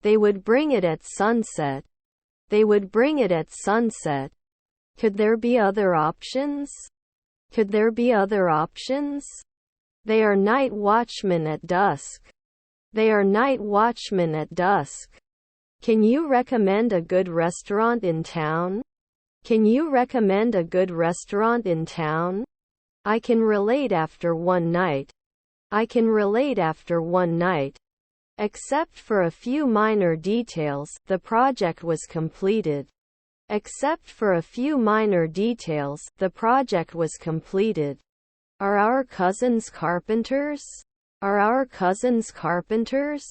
They would bring it at sunset. They would bring it at sunset. Could there be other options? Could there be other options? They are night watchmen at dusk. They are night watchmen at dusk. Can you recommend a good restaurant in town? Can you recommend a good restaurant in town? I can relate after one night. I can relate after one night. Except for a few minor details, the project was completed. Except for a few minor details, the project was completed. Are our cousins carpenters? Are our cousins carpenters?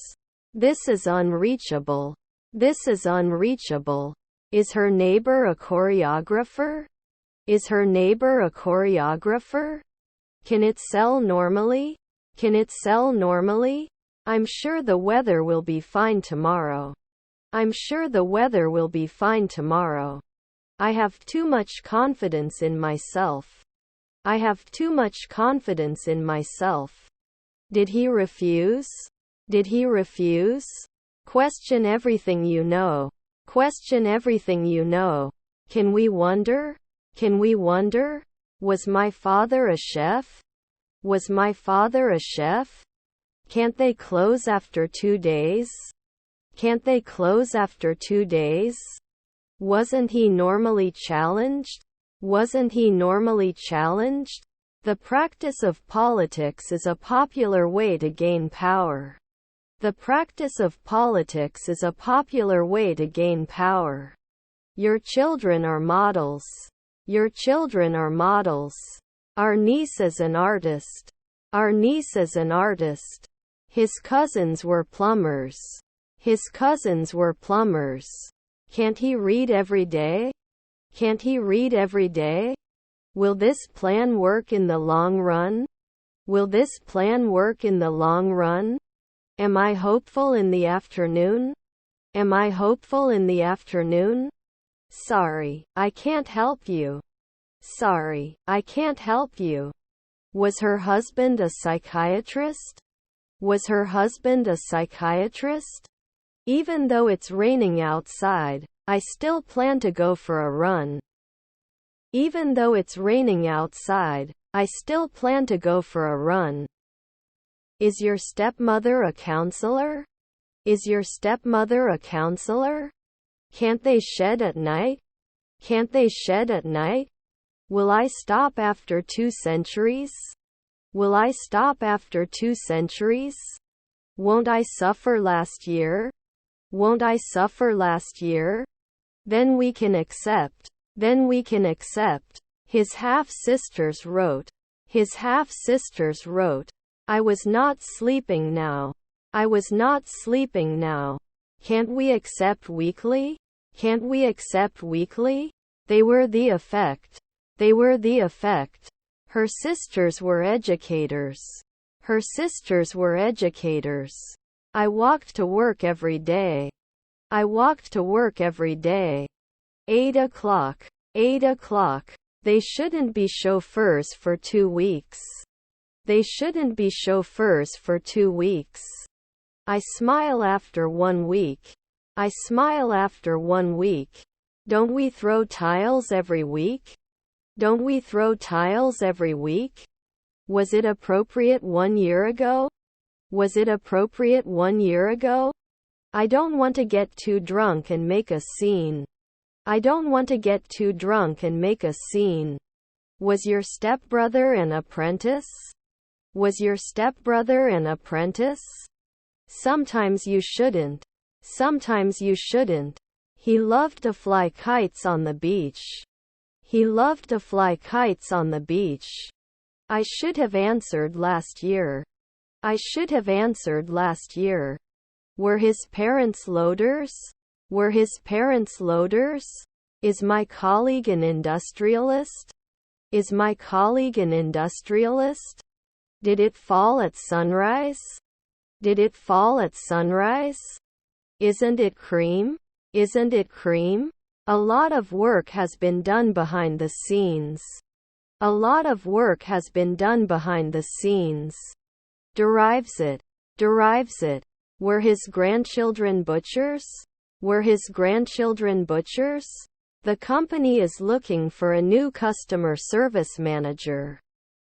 This is unreachable. This is unreachable. Is her neighbor a choreographer? Is her neighbor a choreographer? Can it sell normally? Can it sell normally? I'm sure the weather will be fine tomorrow. I'm sure the weather will be fine tomorrow. I have too much confidence in myself. I have too much confidence in myself. Did he refuse? Did he refuse? Question everything you know. Question everything you know. Can we wonder? Can we wonder? Was my father a chef? Was my father a chef? Can't they close after 2 days? Can't they close after 2 days? Wasn't he normally challenged? Wasn't he normally challenged? The practice of politics is a popular way to gain power. The practice of politics is a popular way to gain power. Your children are models. Your children are models. Our niece is an artist. Our niece is an artist. His cousins were plumbers. His cousins were plumbers. Can't he read every day? Can't he read every day? Will this plan work in the long run? Will this plan work in the long run? Am I hopeful in the afternoon? Am I hopeful in the afternoon? Sorry, I can't help you. Sorry, I can't help you. Was her husband a psychiatrist? Was her husband a psychiatrist? Even though it's raining outside, I still plan to go for a run. Even though it's raining outside, I still plan to go for a run. Is your stepmother a counselor? Is your stepmother a counselor? Can't they shed at night? Can't they shed at night? Will I stop after 2 centuries? Will I stop after 2 centuries? Won't I suffer last year? Won't I suffer last year? Then we can accept. Then we can accept. His half-sisters wrote. His half-sisters wrote. I was not sleeping now. I was not sleeping now. Can't we accept weekly? Can't we accept weekly? They were the effect. They were the effect. Her sisters were educators. Her sisters were educators. I walked to work every day. I walked to work every day. 8 o'clock. 8 o'clock. They shouldn't be chauffeurs for 2 weeks. They shouldn't be chauffeurs for 2 weeks. I smile after 1 week. I smile after 1 week. Don't we throw tiles every week? Don't we throw tiles every week? Was it appropriate 1 year ago? Was it appropriate 1 year ago? I don't want to get too drunk and make a scene. I don't want to get too drunk and make a scene. Was your stepbrother an apprentice? Was your stepbrother an apprentice? Sometimes you shouldn't. Sometimes you shouldn't. He loved to fly kites on the beach. He loved to fly kites on the beach. I should have answered last year. I should have answered last year. Were his parents loaders? Were his parents loaders? Is my colleague an industrialist? Is my colleague an industrialist? Did it fall at sunrise? Did it fall at sunrise? Isn't it cream? Isn't it cream? A lot of work has been done behind the scenes. A lot of work has been done behind the scenes. Derives it. Derives it. Were his grandchildren butchers? Were his grandchildren butchers? The company is looking for a new customer service manager.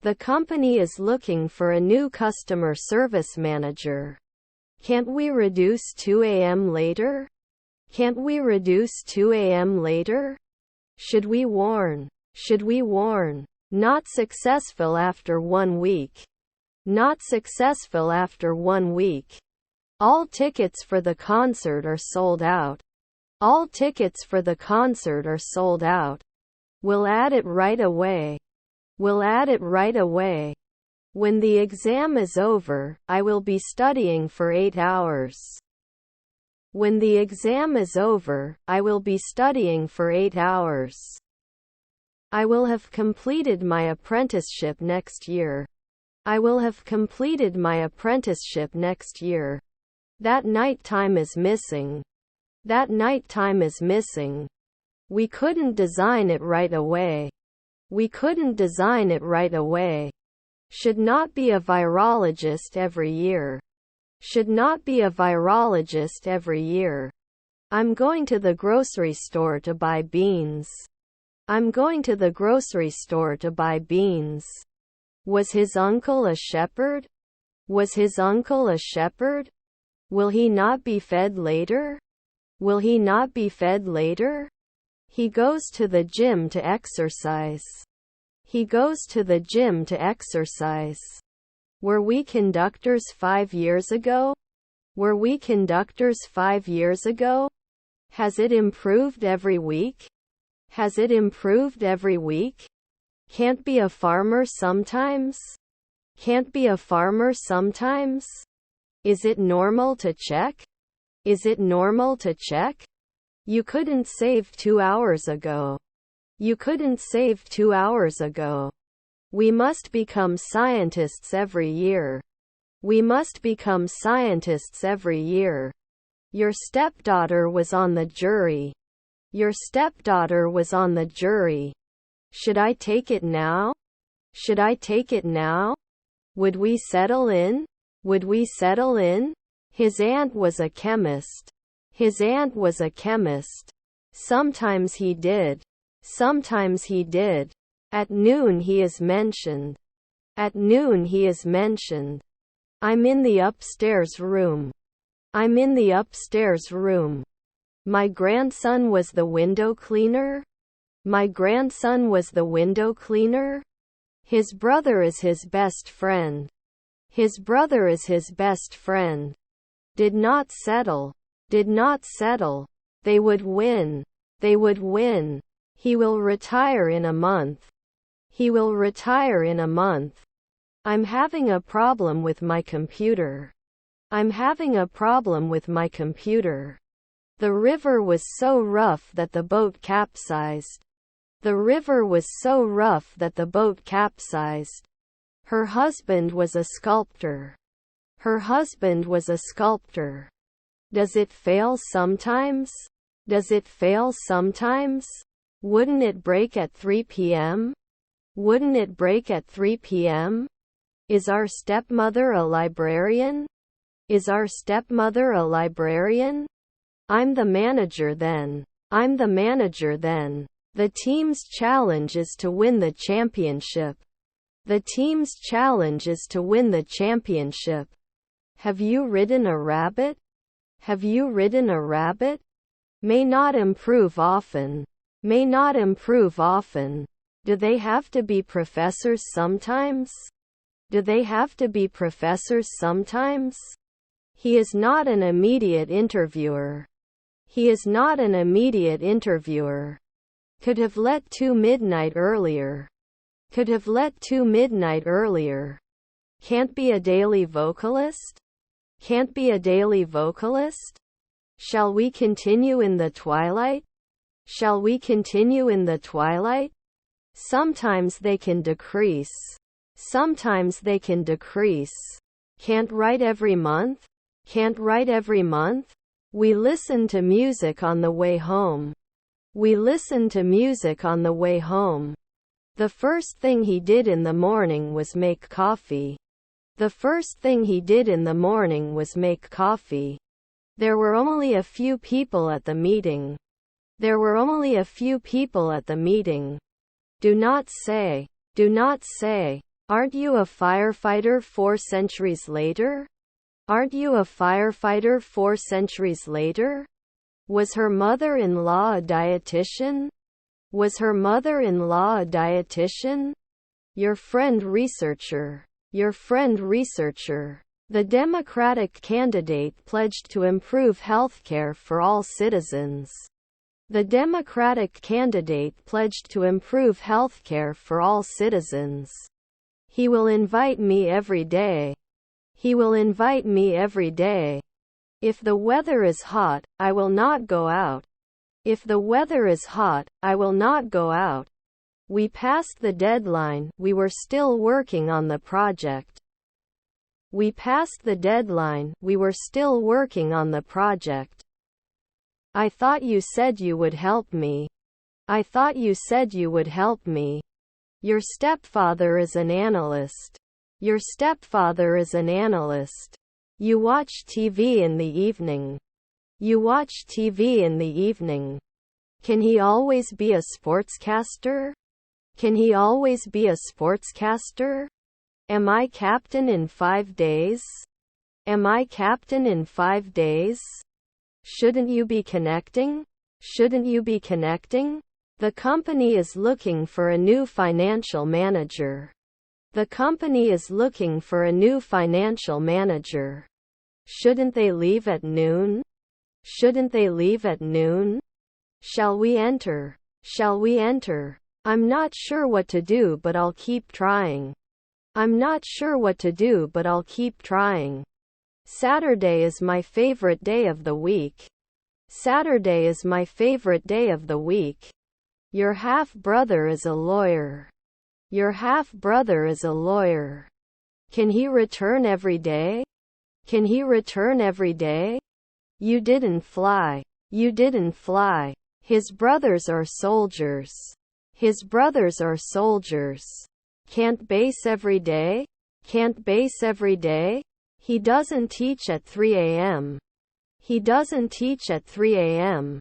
The company is looking for a new customer service manager. Can't we reduce 2 a.m. later? Can't we reduce 2 a.m. later? Should we warn? Should we warn? Not successful after 1 week. Not successful after 1 week. All tickets for the concert are sold out. All tickets for the concert are sold out. We'll add it right away. We'll add it right away. When the exam is over, I will be studying for 8 hours. When the exam is over, I will be studying for 8 hours. I will have completed my apprenticeship next year. I will have completed my apprenticeship next year. That night time is missing. That night time is missing. We couldn't design it right away. We couldn't design it right away. Should not be a virologist every year. Should not be a virologist every year. I'm going to the grocery store to buy beans. I'm going to the grocery store to buy beans. Was his uncle a shepherd? Was his uncle a shepherd? Will he not be fed later? Will he not be fed later? He goes to the gym to exercise. He goes to the gym to exercise. Were we conductors 5 years ago? Were we conductors 5 years ago? Has it improved every week? Has it improved every week? Can't be a farmer sometimes? Can't be a farmer sometimes? Is it normal to check? Is it normal to check? You couldn't save 2 hours ago. You couldn't save 2 hours ago. We must become scientists every year. We must become scientists every year. Your stepdaughter was on the jury. Your stepdaughter was on the jury. Should I take it now? Should I take it now? Would we settle in? Would we settle in? His aunt was a chemist. His aunt was a chemist. Sometimes he did. Sometimes he did. At noon he is mentioned. At noon he is mentioned. I'm in the upstairs room. I'm in the upstairs room. My grandson was the window cleaner. My grandson was the window cleaner. His brother is his best friend. His brother is his best friend. Did not settle. Did not settle. They would win. They would win. He will retire in a month. He will retire in a month. I'm having a problem with my computer. I'm having a problem with my computer. The river was so rough that the boat capsized. The river was so rough that the boat capsized. Her husband was a sculptor. Her husband was a sculptor. Does it fail sometimes? Does it fail sometimes? Wouldn't it break at 3 p.m.? Wouldn't it break at 3 p.m.? Is our stepmother a librarian? Is our stepmother a librarian? I'm the manager then. I'm the manager then. The team's challenge is to win the championship. The team's challenge is to win the championship. Have you ridden a rabbit? Have you ridden a rabbit? May not improve often. May not improve often. Do they have to be professors sometimes? Do they have to be professors sometimes? He is not an immediate interviewer. He is not an immediate interviewer. Could have let 2 midnight earlier. Could have let 2 midnight earlier. Can't be a daily vocalist? Can't be a daily vocalist? Shall we continue in the twilight? Shall we continue in the twilight? Sometimes they can decrease. Sometimes they can decrease. Can't write every month? Can't write every month? We listen to music on the way home. We listen to music on the way home. The first thing he did in the morning was make coffee. The first thing he did in the morning was make coffee. There were only a few people at the meeting. There were only a few people at the meeting. Do not say. Do not say. Aren't you a firefighter 4 centuries later? Aren't you a firefighter 4 centuries later? Was her mother-in-law a dietitian? Was her mother-in-law a dietitian? Your friend researcher. Your friend researcher. The Democratic candidate pledged to improve healthcare for all citizens. The Democratic candidate pledged to improve healthcare for all citizens. He will invite me every day. He will invite me every day. If the weather is hot, I will not go out. If the weather is hot, I will not go out. We passed the deadline, we were still working on the project. We passed the deadline, we were still working on the project. I thought you said you would help me. I thought you said you would help me. Your stepfather is an analyst. Your stepfather is an analyst. You watch TV in the evening. You watch TV in the evening. Can he always be a sportscaster? Can he always be a sportscaster? Am I captain in 5 days? Am I captain in 5 days? Shouldn't you be connecting? Shouldn't you be connecting? The company is looking for a new financial manager. The company is looking for a new financial manager. Shouldn't they leave at noon? Shouldn't they leave at noon? Shall we enter? Shall we enter? I'm not sure what to do, but I'll keep trying. I'm not sure what to do, but I'll keep trying. Saturday is my favorite day of the week. Saturday is my favorite day of the week. Your half-brother is a lawyer. Your half-brother is a lawyer. Can he return every day? Can he return every day? You didn't fly. You didn't fly. His brothers are soldiers. His brothers are soldiers. Can't base every day? Can't base every day? He doesn't teach at 3 a.m. He doesn't teach at 3 a.m.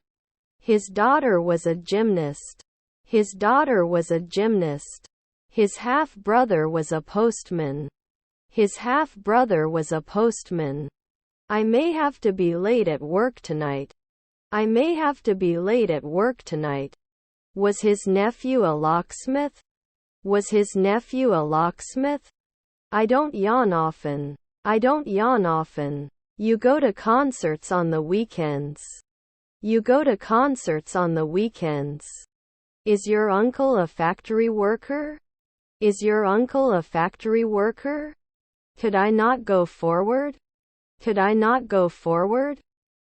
His daughter was a gymnast. His daughter was a gymnast. His half-brother was a postman. His half-brother was a postman. I may have to be late at work tonight. I may have to be late at work tonight. Was his nephew a locksmith? Was his nephew a locksmith? I don't yawn often. I don't yawn often. You go to concerts on the weekends. You go to concerts on the weekends. Is your uncle a factory worker? Is your uncle a factory worker? Could I not go forward? Could I not go forward?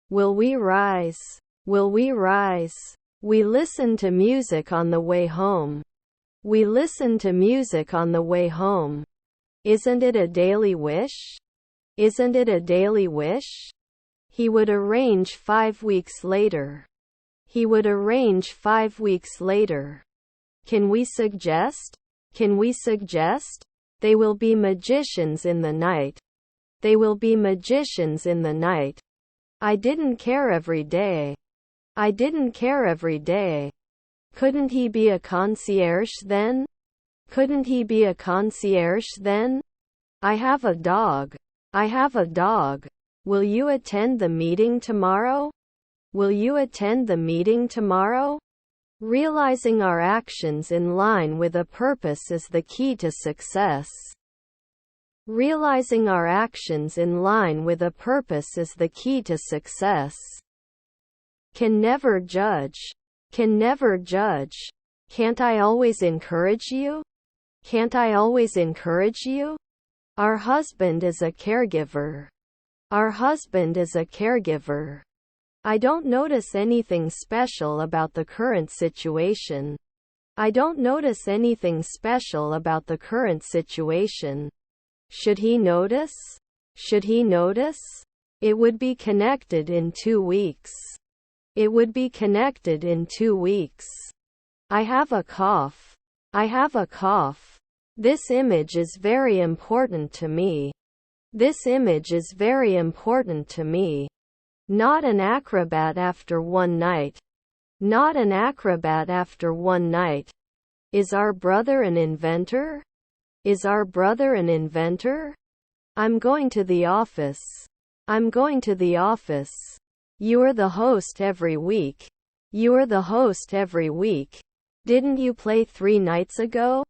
Will we rise? Will we rise? We listen to music on the way home. We listen to music on the way home. Isn't it a daily wish? Isn't it a daily wish? He would arrange 5 weeks later. He would arrange 5 weeks later. Can we suggest? Can we suggest? They will be magicians in the night. They will be magicians in the night. I didn't care every day. I didn't care every day. Couldn't he be a concierge then? Couldn't he be a concierge then? I have a dog. I have a dog. Will you attend the meeting tomorrow? Will you attend the meeting tomorrow? Realizing our actions in line with a purpose is the key to success. Realizing our actions in line with a purpose is the key to success. Can never judge. Can never judge. Can't I always encourage you? Can't I always encourage you? Our husband is a caregiver. Our husband is a caregiver. I don't notice anything special about the current situation. I don't notice anything special about the current situation. Should he notice? Should he notice? It would be connected in 2 weeks. It would be connected in 2 weeks. I have a cough. I have a cough. This image is very important to me. This image is very important to me. Not an acrobat after one night. Not an acrobat after one night. Is our brother an inventor? Is our brother an inventor? I'm going to the office. I'm going to the office. You're the host every week. You're the host every week. Didn't you play 3 nights ago?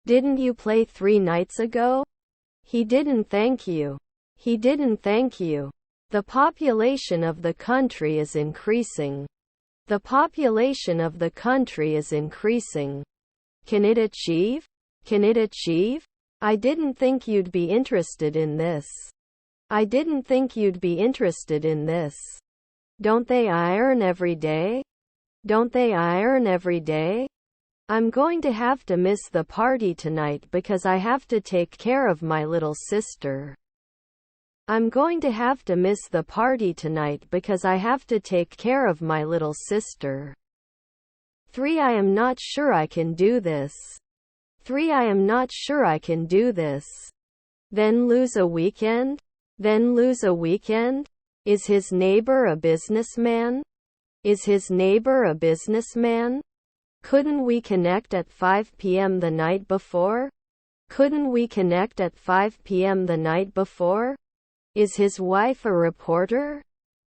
Didn't you play 3 nights ago? He didn't thank you. He didn't thank you. The population of the country is increasing. The population of the country is increasing. Can it achieve? Can it achieve? I didn't think you'd be interested in this. I didn't think you'd be interested in this. Don't they iron every day? Don't they iron every day? I'm going to have to miss the party tonight because I have to take care of my little sister. I'm going to have to miss the party tonight because I have to take care of my little sister. 3. I am not sure I can do this. 3. I am not sure I can do this. Then lose a weekend? Then lose a weekend? Is his neighbor a businessman? Is his neighbor a businessman? Couldn't we connect at 5 p.m. the night before? Couldn't we connect at 5 p.m. the night before? Is his wife a reporter?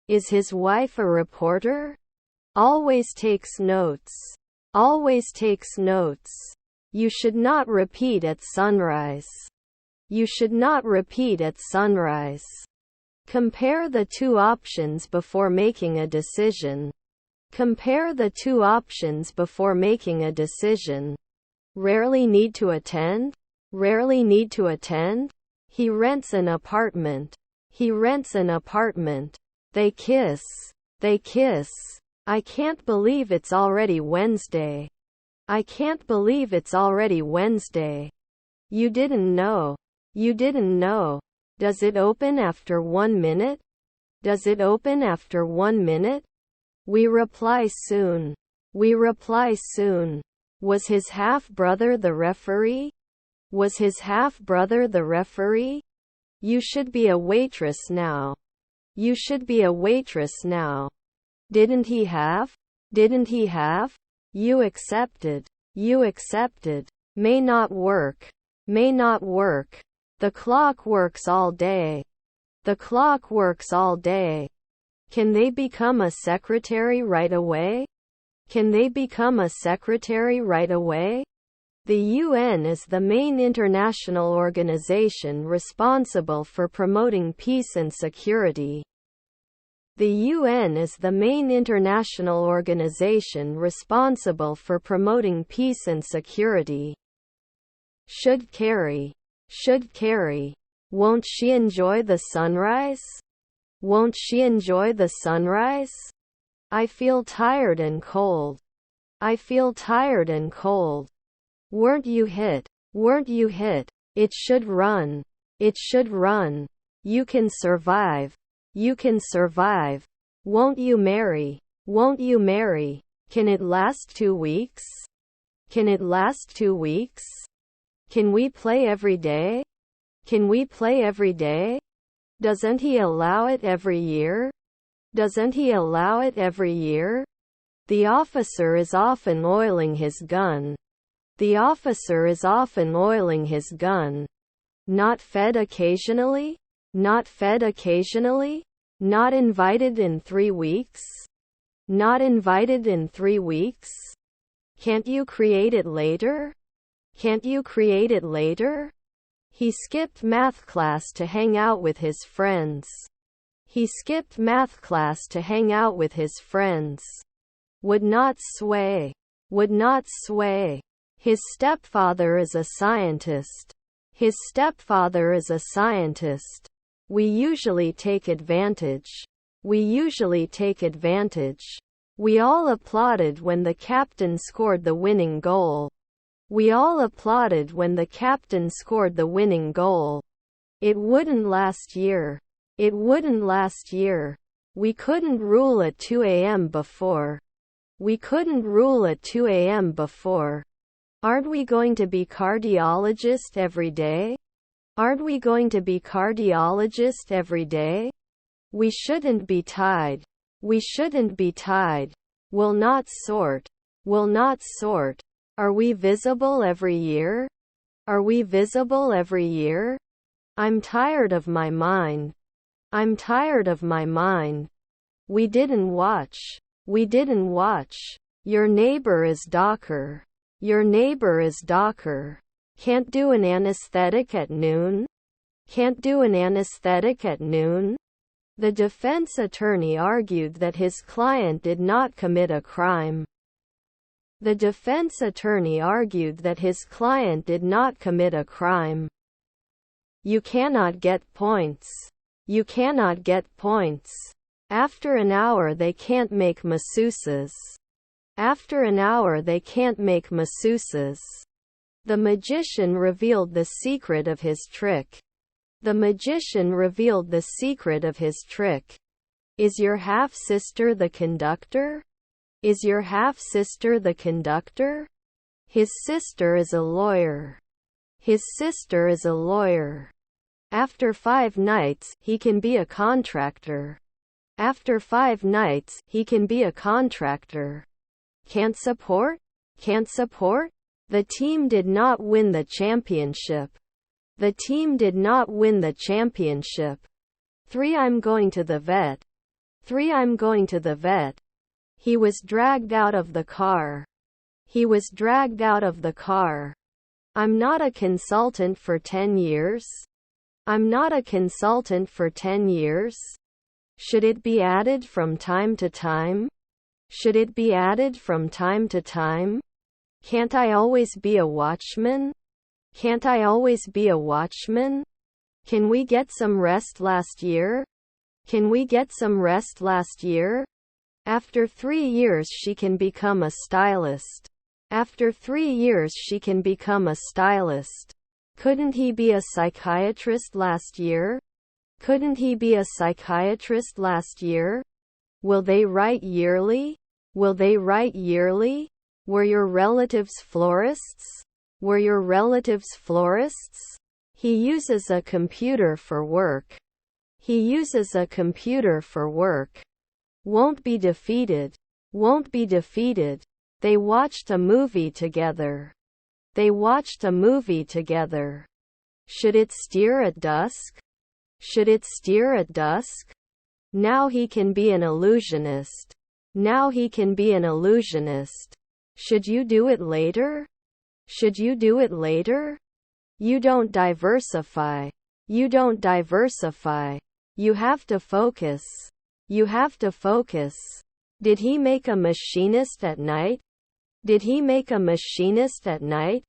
Is his wife a reporter? Always takes notes. Always takes notes. You should not repeat at sunrise. You should not repeat at sunrise. Compare the 2 options before making a decision. Compare the 2 options before making a decision. Rarely need to attend? Rarely need to attend? He rents an apartment. He rents an apartment. They kiss. They kiss. I can't believe it's already Wednesday. I can't believe it's already Wednesday. You didn't know. You didn't know. Does it open after 1 minute? Does it open after 1 minute? We reply soon. We reply soon. Was his half-brother the referee? Was his half-brother the referee? You should be a waitress now. You should be a waitress now. Didn't he have? Didn't he have? You accepted. You accepted. May not work. May not work. The clock works all day. The clock works all day. Can they become a secretary right away? Can they become a secretary right away? The UN is the main international organization responsible for promoting peace and security. The UN is the main international organization responsible for promoting peace and security. Should carry. Should carry. Won't she enjoy the sunrise? Won't she enjoy the sunrise? I feel tired and cold. I feel tired and cold. Weren't you hit? Weren't you hit? It should run. It should run. You can survive. You can survive. Won't you marry? Won't you marry? Can it last 2 weeks? Can it last 2 weeks? Can we play every day? Can we play every day? Doesn't he allow it every year? Doesn't he allow it every year? The officer is often oiling his gun. The officer is often oiling his gun. Not fed occasionally? Not fed occasionally? Not invited in 3 weeks? Not invited in 3 weeks? Can't you create it later? Can't you create it later? He skipped math class to hang out with his friends. He skipped math class to hang out with his friends. Would not sway. Would not sway. His stepfather is a scientist. His stepfather is a scientist. We usually take advantage. We usually take advantage. We all applauded when the captain scored the winning goal. We all applauded when the captain scored the winning goal. It wouldn't last year. It wouldn't last year. We couldn't rule at 2 a.m. before. We couldn't rule at 2 a.m. before. Aren't we going to be cardiologist every day? Aren't we going to be cardiologist every day? We shouldn't be tied. We shouldn't be tied. Will not sort. Will not sort. Are we visible every year? Are we visible every year? I'm tired of my mind. I'm tired of my mind. We didn't watch. We didn't watch. Your neighbor is Docker. Your neighbor is Docker. Can't do an anesthetic at noon? Can't do an anesthetic at noon? The defense attorney argued that his client did not commit a crime. The defense attorney argued that his client did not commit a crime. You cannot get points. You cannot get points. After an hour they can't make masseuses. After an hour they can't make masseuses. The magician revealed the secret of his trick. The magician revealed the secret of his trick. Is your half-sister the conductor? Is your half-sister the conductor? His sister is a lawyer. His sister is a lawyer. After 5 nights, he can be a contractor. After 5 nights, he can be a contractor. Can't support? Can't support? The team did not win the championship. The team did not win the championship. 3 I'm going to the vet. 3 I'm going to the vet. He was dragged out of the car. He was dragged out of the car. I'm not a consultant for 10 years. I'm not a consultant for 10 years. Should it be added from time to time? Should it be added from time to time? Can't I always be a watchman? Can't I always be a watchman? Can we get some rest last year? Can we get some rest last year? After 3 years she can become a stylist. After 3 years she can become a stylist. Couldn't he be a psychiatrist last year? Couldn't he be a psychiatrist last year? Will they write yearly? Will they write yearly? Were your relatives florists? Were your relatives florists? He uses a computer for work. He uses a computer for work. Won't be defeated. Won't be defeated. They watched a movie together. They watched a movie together. Should it steer at dusk? Should it steer at dusk? Now he can be an illusionist. Now he can be an illusionist. Should you do it later? Should you do it later? You don't diversify. You don't diversify. You have to focus. You have to focus. Did he make a machinist at night? Did he make a machinist at night?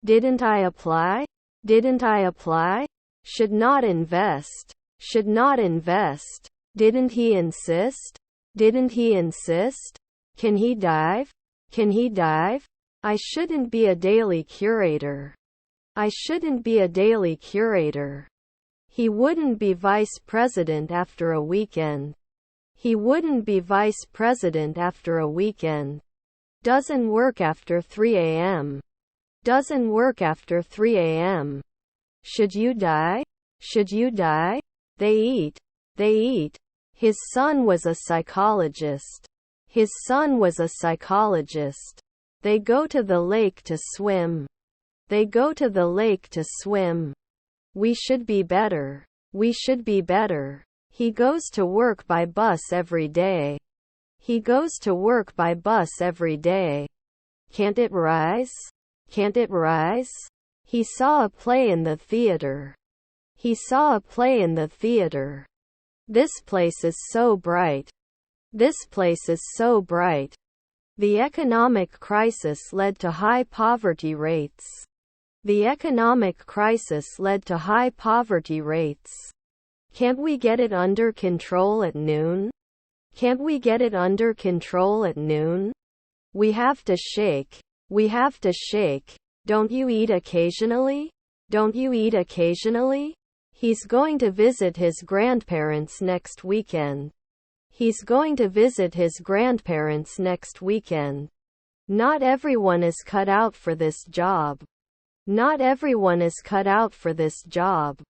Didn't I apply? Didn't I apply? Should not invest. Should not invest. Didn't he insist? Didn't he insist? Can he dive? Can he dive? I shouldn't be a daily curator. I shouldn't be a daily curator. He wouldn't be vice president after a weekend. He wouldn't be vice president after a weekend. Doesn't work after 3 a.m. Doesn't work after 3 a.m. Should you die? Should you die? They eat. They eat. His son was a psychologist. His son was a psychologist. They go to the lake to swim. They go to the lake to swim. We should be better. We should be better. He goes to work by bus every day. He goes to work by bus every day. Can't it rise? Can't it rise? He saw a play in the theater. He saw a play in the theater. This place is so bright. This place is so bright. The economic crisis led to high poverty rates. The economic crisis led to high poverty rates. Can't we get it under control at noon? Can't we get it under control at noon? We have to shake. We have to shake. Don't you eat occasionally? Don't you eat occasionally? He's going to visit his grandparents next weekend. He's going to visit his grandparents next weekend. Not everyone is cut out for this job. Not everyone is cut out for this job.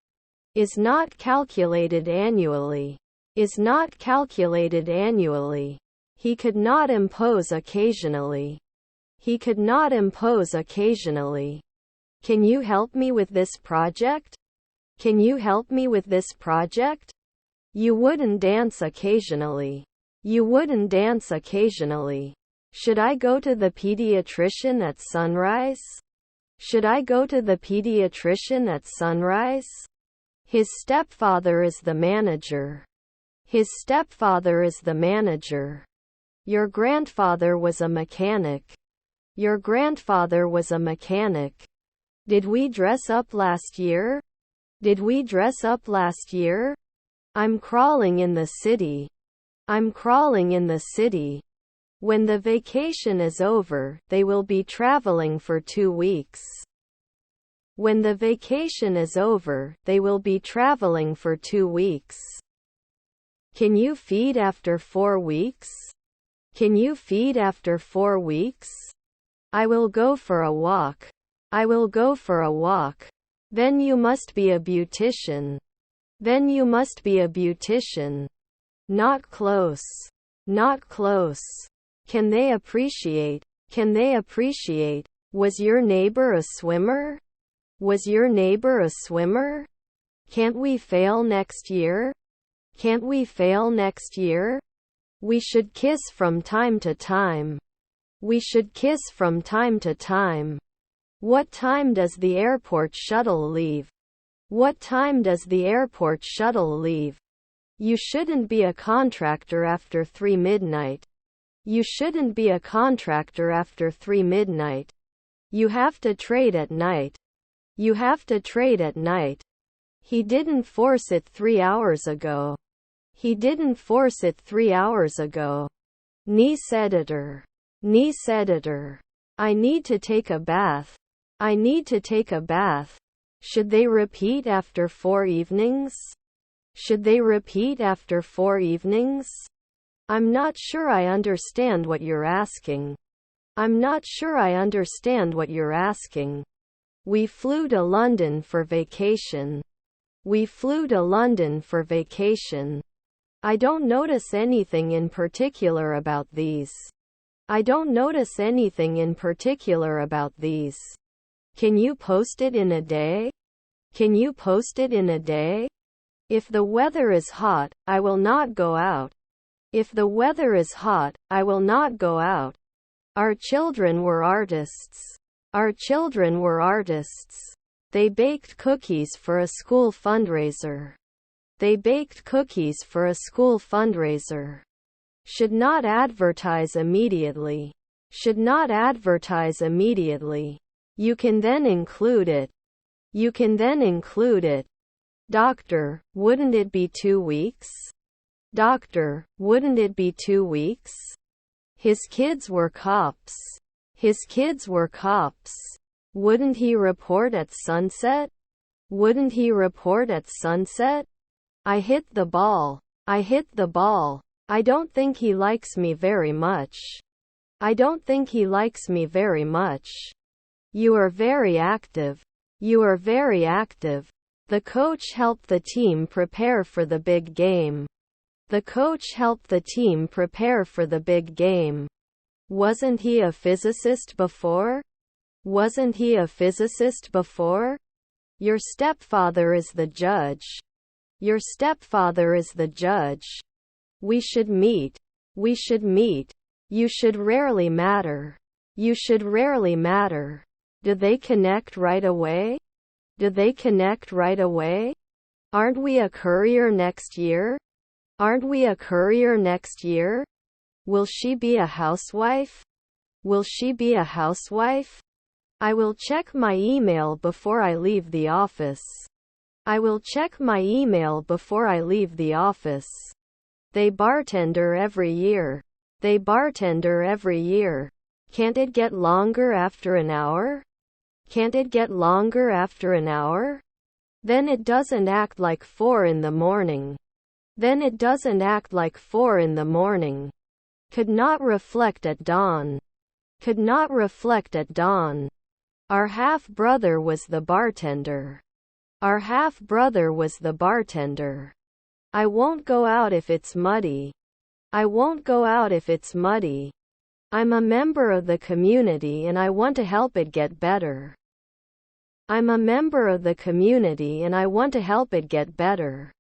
Is not calculated annually. Is not calculated annually. He could not impose occasionally. He could not impose occasionally. Can you help me with this project? Can you help me with this project? You wouldn't dance occasionally. You wouldn't dance occasionally. Should I go to the pediatrician at sunrise? Should I go to the pediatrician at sunrise? His stepfather is the manager. His stepfather is the manager. Your grandfather was a mechanic. Your grandfather was a mechanic. Did we dress up last year? Did we dress up last year? I'm crawling in the city. I'm crawling in the city. When the vacation is over, they will be traveling for 2 weeks. When the vacation is over, they will be traveling for 2 weeks. Can you feed after 4 weeks? Can you feed after 4 weeks? I will go for a walk. I will go for a walk. Then you must be a beautician. Then you must be a beautician. Not close. Not close. Can they appreciate? Can they appreciate? Was your neighbor a swimmer? Was your neighbor a swimmer? Can't we fail next year? Can't we fail next year? We should kiss from time to time. We should kiss from time to time. What time does the airport shuttle leave? What time does the airport shuttle leave? You shouldn't be a contractor after 3 midnight. You shouldn't be a contractor after 3 midnight. You have to trade at night. You have to trade at night. He didn't force it 3 hours ago. He didn't force it 3 hours ago. Niece editor. Niece editor. I need to take a bath. I need to take a bath. Should they repeat after 4 evenings? Should they repeat after 4 evenings? I'm not sure I understand what you're asking. I'm not sure I understand what you're asking. We flew to London for vacation. We flew to London for vacation. I don't notice anything in particular about these. I don't notice anything in particular about these. Can you post it in a day? Can you post it in a day? If the weather is hot, I will not go out. If the weather is hot, I will not go out. Our children were artists. Our children were artists. They baked cookies for a school fundraiser. They baked cookies for a school fundraiser. Should not advertise immediately. Should not advertise immediately. You can then include it. You can then include it. Doctor, wouldn't it be 2 weeks? Doctor, wouldn't it be 2 weeks? His kids were cops. His kids were cops. Wouldn't he report at sunset? Wouldn't he report at sunset? I hit the ball. I hit the ball. I don't think he likes me very much. I don't think he likes me very much. You are very active. You are very active. The coach helped the team prepare for the big game. The coach helped the team prepare for the big game. Wasn't he a physicist before? Wasn't he a physicist before? Your stepfather is the judge. Your stepfather is the judge. We should meet. We should meet. You should rarely matter. You should rarely matter. Do they connect right away? Do they connect right away? Aren't we a courier next year? Aren't we a courier next year? Will she be a housewife? Will she be a housewife? I will check my email before I leave the office. I will check my email before I leave the office. They bartender every year. They bartender every year. Can't it get longer after an hour? Can't it get longer after an hour? Then it doesn't act like 4 in the morning. Then it doesn't act like 4 in the morning. Could not reflect at dawn. could not reflect at dawn. Our half-brother was the bartender. Our half-brother was the bartender. I won't go out if it's muddy. I won't go out if it's muddy. I'm a member of the community and I want to help it get better. I'm a member of the community and I want to help it get better.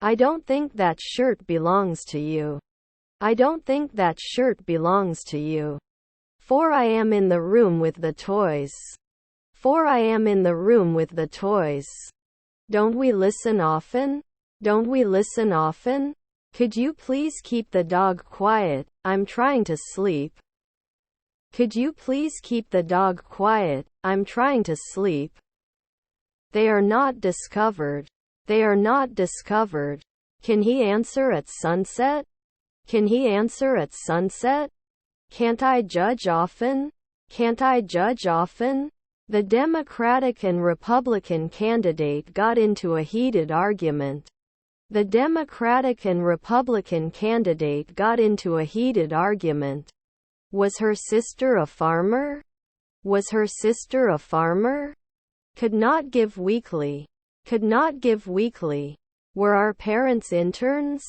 I don't think that shirt belongs to you. I don't think that shirt belongs to you. For I am in the room with the toys. For I am in the room with the toys. Don't we listen often? Don't we listen often? Could you please keep the dog quiet? I'm trying to sleep. Could you please keep the dog quiet? I'm trying to sleep. They are not discovered. They are not discovered. Can he answer at sunset? Can he answer at sunset? Can't I judge often? Can't I judge often? The Democratic and Republican candidate got into a heated argument. The Democratic and Republican candidate got into a heated argument. Was her sister a farmer? Was her sister a farmer? Could not give weekly. Could not give weekly. Were our parents interns?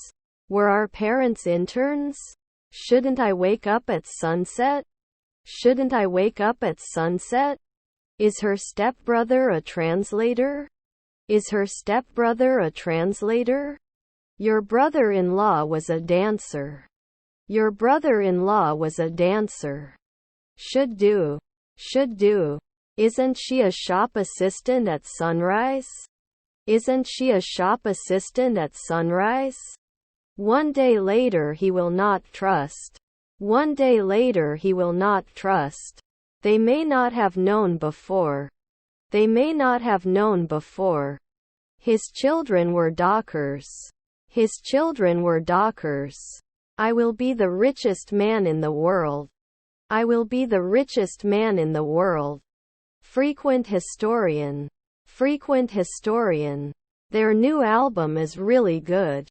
Were our parents interns? Shouldn't I wake up at sunset? Shouldn't I wake up at sunset? Is her stepbrother a translator? Is her stepbrother a translator? Your brother-in-law was a dancer. Your brother-in-law was a dancer. Should do. Should do. Isn't she a shop assistant at Sunrise? Isn't she a shop assistant at Sunrise? One day later he will not trust. One day later he will not trust. They may not have known before. They may not have known before. His children were dockers. His children were dockers. I will be the richest man in the world. I will be the richest man in the world. Frequent historian. Frequent historian. Their new album is really good.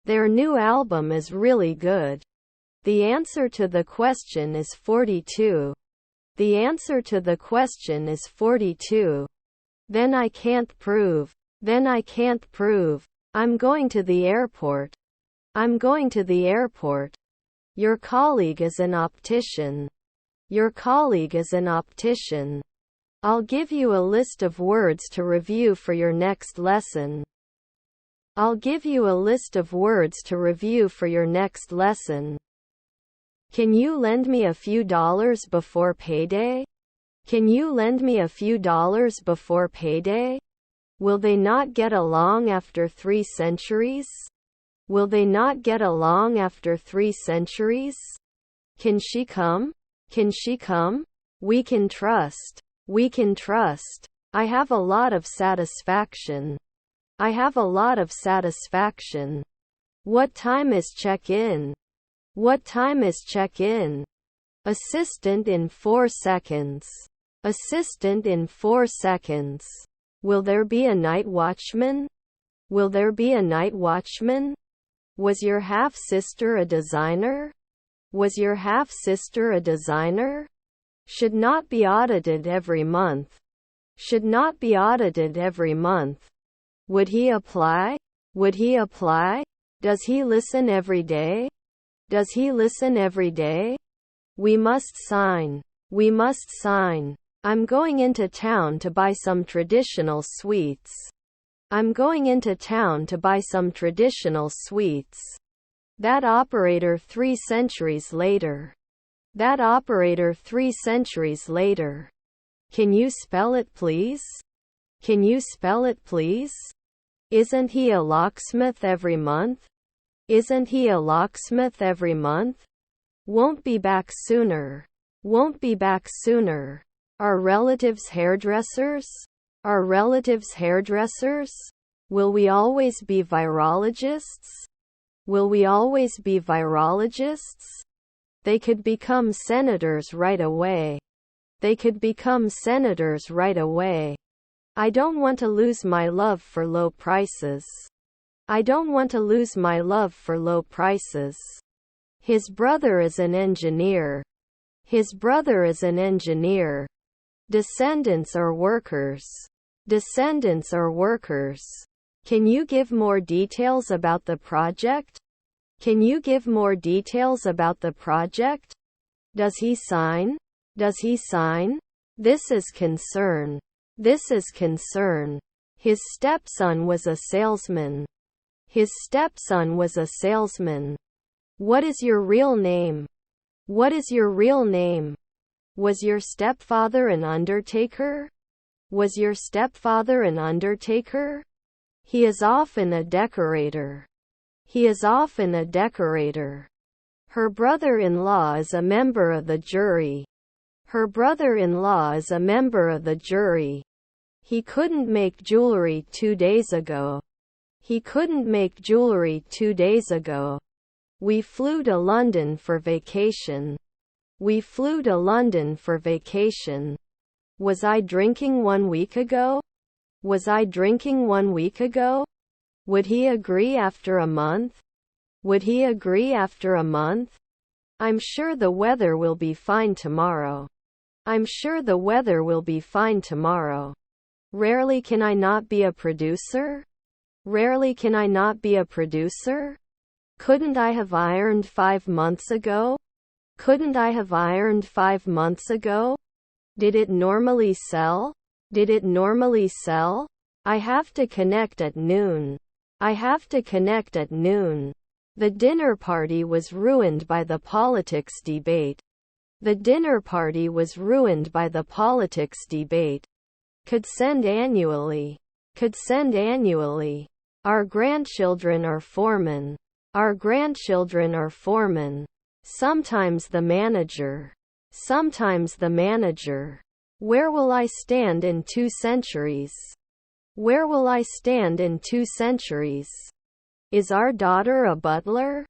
Their new album is really good. The answer to the question is 42. The answer to the question is 42. Then I can't prove. Then I can't prove. I'm going to the airport. I'm going to the airport. Your colleague is an optician. Your colleague is an optician. I'll give you a list of words to review for your next lesson. I'll give you a list of words to review for your next lesson. Can you lend me a few dollars before payday? Can you lend me a few dollars before payday? Will they not get along after 3 centuries? Will they not get along after 3 centuries? Can she come? Can she come? We can trust. We can trust. I have a lot of satisfaction. I have a lot of satisfaction. What time is check-in? What time is check-in? Assistant in 4 seconds. Assistant in 4 seconds. Will there be a night watchman? Will there be a night watchman? Was your half-sister a designer? Was your half-sister a designer? Should not be audited every month. Should not be audited every month. Would he apply? Would he apply? Does he listen every day? Does he listen every day? We must sign. We must sign. I'm going into town to buy some traditional sweets. I'm going into town to buy some traditional sweets. That operator 3 centuries later. That operator 3 centuries later. Can you spell it please? Can you spell it please? Isn't he a locksmith every month? Isn't he a locksmith every month? Won't be back sooner. Won't be back sooner. Are relatives hairdressers? Are relatives hairdressers? Will we always be virologists? Will we always be virologists? They could become senators right away. They could become senators right away. I don't want to lose my love for low prices. I don't want to lose my love for low prices. His brother is an engineer. His brother is an engineer. Descendants are workers. Descendants are workers. Can you give more details about the project? Can you give more details about the project? Does he sign? Does he sign? This is concern. This is concern. His stepson was a salesman. His stepson was a salesman. What is your real name? What is your real name? Was your stepfather an undertaker? Was your stepfather an undertaker? He is often a decorator. He is often a decorator. Her brother-in-law is a member of the jury. Her brother-in-law is a member of the jury. He couldn't make jewelry 2 days ago. He couldn't make jewelry 2 days ago. We flew to London for vacation. We flew to London for vacation. Was I drinking 1 week ago? Was I drinking 1 week ago? Would he agree after a month? Would he agree after a month? I'm sure the weather will be fine tomorrow. I'm sure the weather will be fine tomorrow. Rarely can I not be a producer? Rarely can I not be a producer? Couldn't I have ironed 5 months ago? Couldn't I have ironed 5 months ago? Did it normally sell? Did it normally sell? I have to connect at noon. I have to connect at noon. The dinner party was ruined by the politics debate. The dinner party was ruined by the politics debate. Could send annually. Could send annually. Our grandchildren are foremen. Our grandchildren are foremen. Sometimes the manager. Sometimes the manager. Where will I stand in 2 centuries? Where will I stand in 2 centuries? Is our daughter a butler?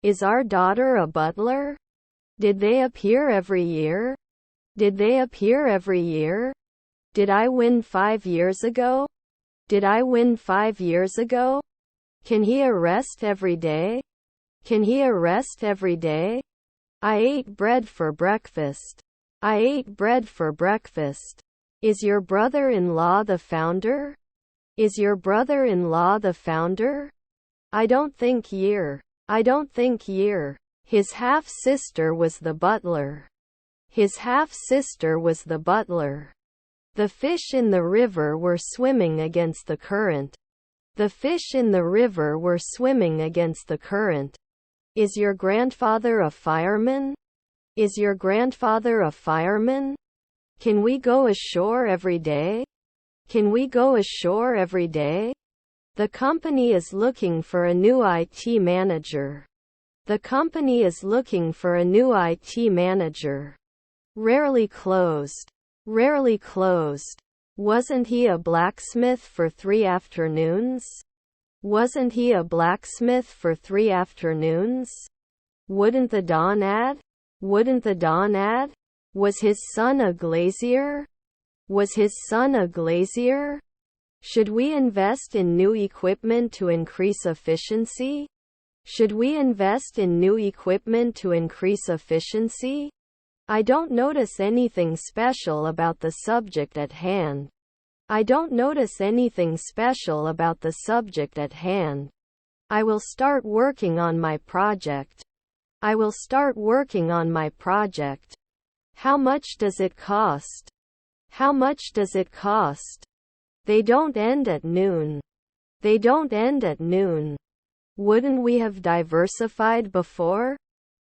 Is our daughter a butler? Did they appear every year? Did they appear every year? Did I win 5 years ago? Did I win 5 years ago? Can he arrest every day? Can he arrest every day? I ate bread for breakfast. I ate bread for breakfast. Is your brother-in-law the founder? Is your brother-in-law the founder? I don't think year. I don't think year. His half-sister was the butler. His half-sister was the butler. The fish in the river were swimming against the current. The fish in the river were swimming against the current. Is your grandfather a fireman? Is your grandfather a fireman? Can we go ashore every day? Can we go ashore every day? The company is looking for a new IT manager. The company is looking for a new IT manager. Rarely closed. Rarely closed. Wasn't he a blacksmith for 3 afternoons? Wasn't he a blacksmith for 3 afternoons? Wouldn't the Dawn add? Wouldn't the Dawn add? Was his son a glazier? Was his son a glazier? Should we invest in new equipment to increase efficiency? Should we invest in new equipment to increase efficiency? I don't notice anything special about the subject at hand. I don't notice anything special about the subject at hand. I will start working on my project. I will start working on my project. How much does it cost? How much does it cost? They don't end at noon. They don't end at noon. Wouldn't we have diversified before?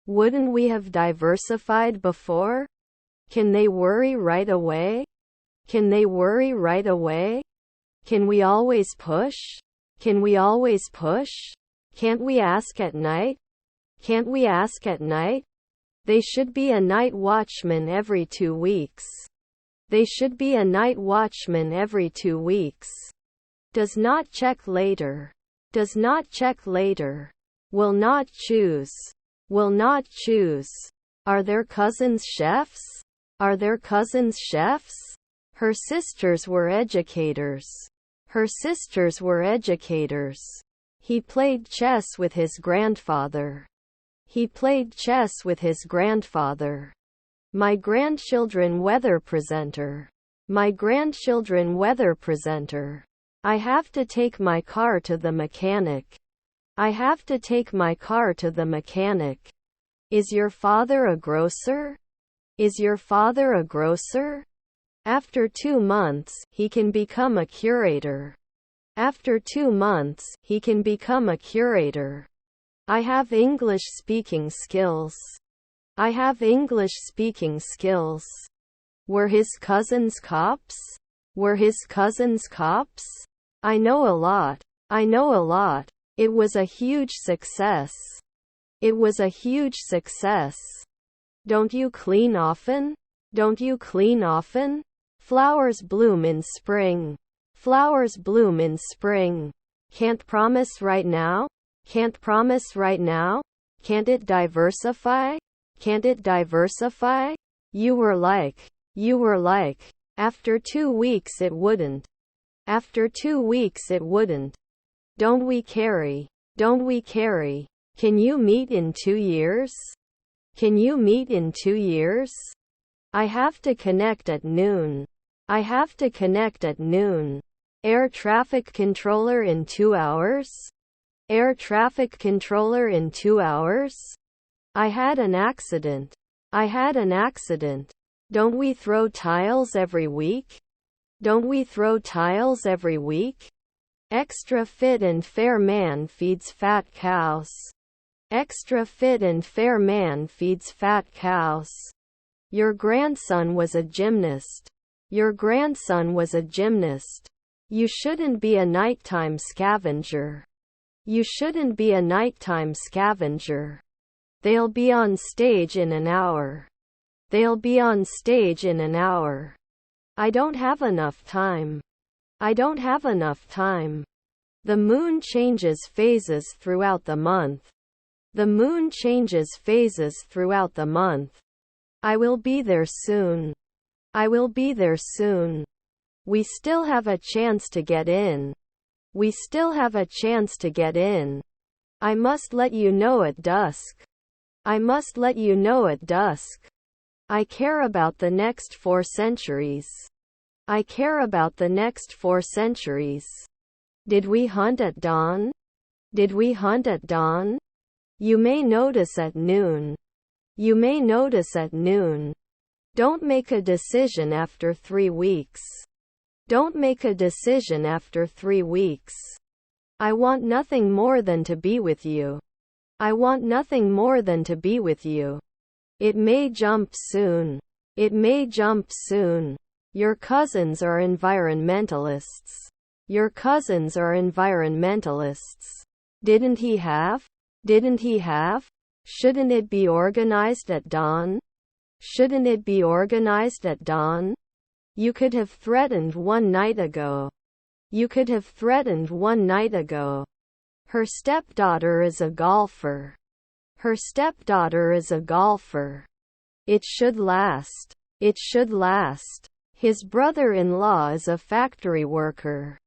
Wouldn't we have diversified before? Can they worry right away? Can they worry right away? Can we always push? Can we always push? Can't we ask at night? Can't we ask at night? They should be a night watchman every 2 weeks. They should be a night watchman every 2 weeks. Does not check later. Does not check later. Will not choose. Will not choose. Are their cousins chefs? Are their cousins chefs? Her sisters were educators. Her sisters were educators. He played chess with his grandfather. He played chess with his grandfather. My grandchildren weather presenter. My grandchildren weather presenter. I have to take my car to the mechanic. I have to take my car to the mechanic. Is your father a grocer? Is your father a grocer? After 2 months, he can become a curator. After 2 months, he can become a curator. I have English speaking skills. I have English speaking skills. Were his cousins cops? Were his cousins cops? I know a lot. I know a lot. It was a huge success. It was a huge success. Don't you clean often? Don't you clean often? Flowers bloom in spring. Flowers bloom in spring. Can't promise right now? Can't promise right now? Can't it diversify? Can't it diversify? You were like, after 2 weeks it wouldn't. After 2 weeks it wouldn't. Don't we carry? Don't we carry? Can you meet in 2 years? Can you meet in 2 years? I have to connect at noon. I have to connect at noon. Air traffic controller in 2 hours? Air traffic controller in 2 hours? I had an accident. I had an accident. Don't we throw tiles every week? Don't we throw tiles every week? Extra fit and fair man feeds fat cows. Extra fit and fair man feeds fat cows. Your grandson was a gymnast. Your grandson was a gymnast. You shouldn't be a nighttime scavenger. You shouldn't be a nighttime scavenger. They'll be on stage in an hour. They'll be on stage in an hour. I don't have enough time. I don't have enough time. The moon changes phases throughout the month. The moon changes phases throughout the month. I will be there soon. I will be there soon. We still have a chance to get in. We still have a chance to get in. I must let you know at dusk. I must let you know at dusk. I care about the next 4 centuries. I care about the next 4 centuries. Did we hunt at dawn? Did we hunt at dawn? You may notice at noon. You may notice at noon. Don't make a decision after 3 weeks. Don't make a decision after 3 weeks. I want nothing more than to be with you. I want nothing more than to be with you. It may jump soon. It may jump soon. Your cousins are environmentalists. Your cousins are environmentalists. Didn't he have? Didn't he have? Shouldn't it be organized at dawn? Shouldn't it be organized at dawn? You could have threatened 1 night ago. You could have threatened 1 night ago. Her stepdaughter is a golfer. Her stepdaughter is a golfer. It should last. It should last. His brother-in-law is a factory worker.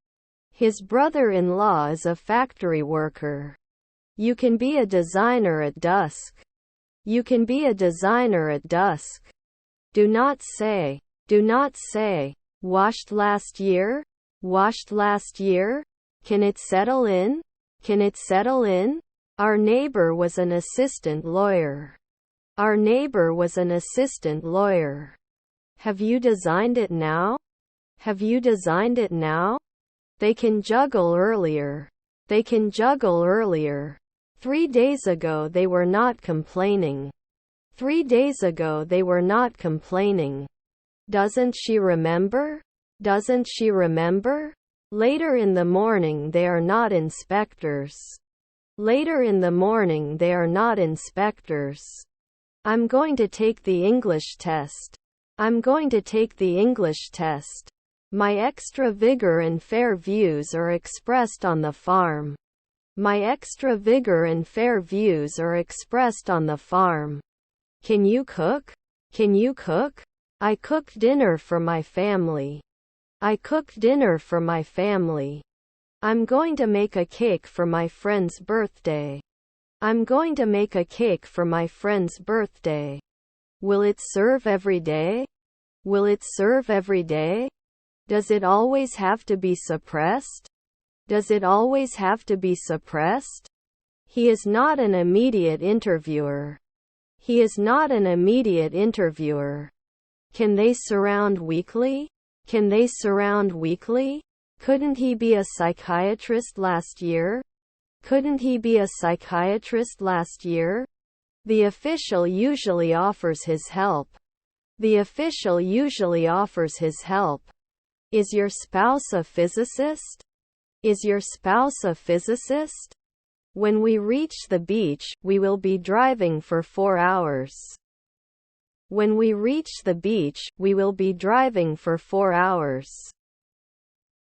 His brother-in-law is a factory worker. You can be a designer at dusk. You can be a designer at dusk. Do not say, washed last year? Washed last year? Can it settle in? Can it settle in? Our neighbor was an assistant lawyer. Our neighbor was an assistant lawyer. Have you designed it now? Have you designed it now? They can juggle earlier. They can juggle earlier. 3 days ago they were not complaining. 3 days ago they were not complaining. Doesn't she remember? Doesn't she remember? Later in the morning they are not inspectors. Later in the morning they are not inspectors. I'm going to take the English test. I'm going to take the English test. My extra vigor and fair views are expressed on the farm. My extra vigor and fair views are expressed on the farm. Can you cook? Can you cook? I cooked dinner for my family. I cooked dinner for my family. I'm going to make a cake for my friend's birthday. I'm going to make a cake for my friend's birthday. Will it serve every day? Will it serve every day? Does it always have to be suppressed? Does it always have to be suppressed? He is not an immediate interviewer. He is not an immediate interviewer. Can they surround weekly? Can they surround weekly? Couldn't he be a psychiatrist last year? Couldn't he be a psychiatrist last year? The official usually offers his help. The official usually offers his help. Is your spouse a physicist? Is your spouse a physicist? When we reach the beach, we will be driving for 4 hours. When we reach the beach, we will be driving for 4 hours.